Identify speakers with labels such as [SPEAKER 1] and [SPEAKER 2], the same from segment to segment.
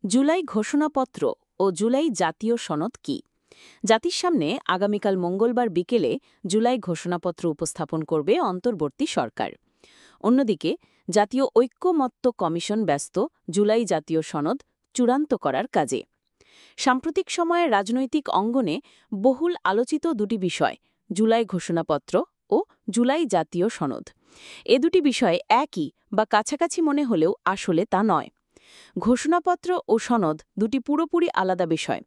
[SPEAKER 1] জুলাই ঘোষণাপত্র ও জুলাই জাতীয় সনদ কি? জাতির সামনে আগামীকাল মঙ্গলবার বিকেলে জুলাই ঘোষণাপত্র উপস্থাপন করবে অন্তর্বর্তী সরকার। অন্যদিকে জাতীয় ঐক্যমত্য কমিশন ব্যস্ত জুলাই জাতীয় সনদ চূড়ান্ত করার কাজে। সাম্প্রতিক সময়ে রাজনৈতিক অঙ্গনে বহুল আলোচিত দুটি বিষয়, জুলাই ঘোষণাপত্র ও জুলাই জাতীয় সনদ। এ দুটি বিষয় একই বা কাছাকাছি মনে হলেও আসলে তা নয়। ঘোষণাপত্র ও সনদ দুটি পুরোপুরি আলাদা বিষয়।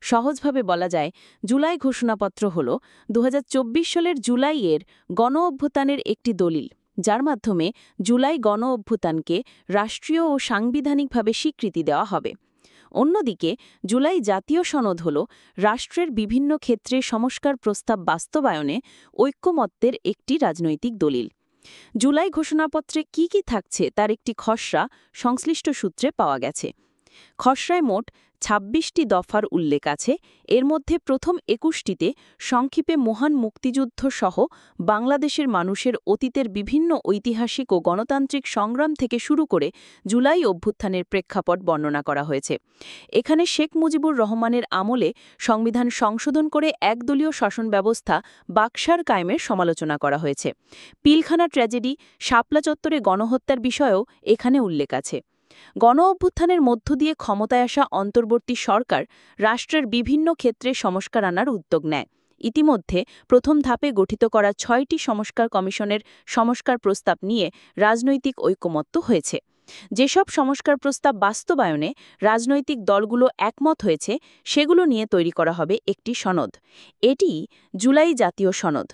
[SPEAKER 1] সহজভাবে বলা যায়, জুলাই ঘোষণাপত্র হল ২০২৪ সালের জুলাইয়ের গণ-অভ্যুত্থানের একটি দলিল, যার মাধ্যমে জুলাই গণ-অভ্যুত্থানকে রাষ্ট্রীয় ও সাংবিধানিকভাবে স্বীকৃতি দেওয়া হবে। অন্যদিকে জুলাই জাতীয় সনদ হল রাষ্ট্রের বিভিন্ন ক্ষেত্রে সংস্কার প্রস্তাব বাস্তবায়নে ঐক্যমত্যের একটি রাজনৈতিক দলিল। জুলাই ঘোষণাপত্রে কি কি থাকছে তার একটি খসড়া সংশ্লিষ্ট সূত্রে পাওয়া গেছে। খসড়ায় মোট ২৬টি দফার উল্লেখ আছে। এর মধ্যে প্রথম ২১টিতে সংক্ষেপে মহান মুক্তিযুদ্ধ সহ বাংলাদেশের মানুষের অতীতের বিভিন্ন ঐতিহাসিক ও গণতান্ত্রিক সংগ্রাম থেকে শুরু করে জুলাই অভ্যুত্থানের প্রেক্ষাপট বর্ণনা করা হয়েছে। এখানে শেখ মুজিবুর রহমানের আমলে সংবিধান সংশোধন করে একদলীয় শাসন ব্যবস্থা বাকশাল কায়েমের সমালোচনা করা হয়েছে। পিলখানা ট্র্যাজেডি, শাপলা চত্বরে গণহত্যার বিষয়েও এখানে উল্লেখ আছে। গণ-অভ্যুত্থানের মধ্য দিয়ে ক্ষমতায় আসা অন্তর্বর্তী সরকার রাষ্ট্রের বিভিন্ন ক্ষেত্রে সংস্কার আনার উদ্যোগ নেয়। ইতিমধ্যে প্রথম ধাপে গঠিত করা ৬টি সংস্কার কমিশনের সংস্কার প্রস্তাব নিয়ে রাজনৈতিক ঐকমত্য হয়েছে। যেসব সংস্কার প্রস্তাব বাস্তবায়নে রাজনৈতিক দলগুলো একমত হয়েছে, সেগুলো নিয়ে তৈরি করা হবে একটি সনদ। এটি জুলাই জাতীয় সনদ।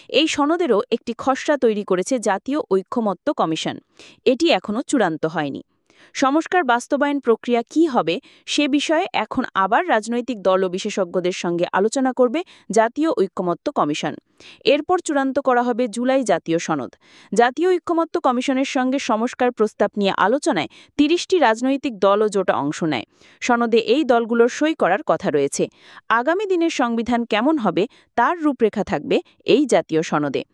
[SPEAKER 1] এই সনদেরও একটি খসড়া তৈরি করেছে জাতীয় ঐক্যমত্য কমিশন। এটি এখনও চূড়ান্ত হয়নি। সংস্কার বাস্তবায়ন প্রক্রিয়া কী হবে সে বিষয়ে এখন আবার রাজনৈতিক দল ও বিশেষজ্ঞদের সঙ্গে আলোচনা করবে জাতীয় ঐক্যমত্য কমিশন। এরপর চূড়ান্ত করা হবে জুলাই জাতীয় সনদ। জাতীয় ঐক্যমত্য কমিশনের সঙ্গে সংস্কার প্রস্তাব নিয়ে আলোচনায় ৩০টি রাজনৈতিক দল ও জোট অংশ নেয়। সনদে এই দলগুলোর সই করার কথা রয়েছে। আগামী দিনের সংবিধান কেমন হবে তার রূপরেখা থাকবে এই জাতীয় সনদে।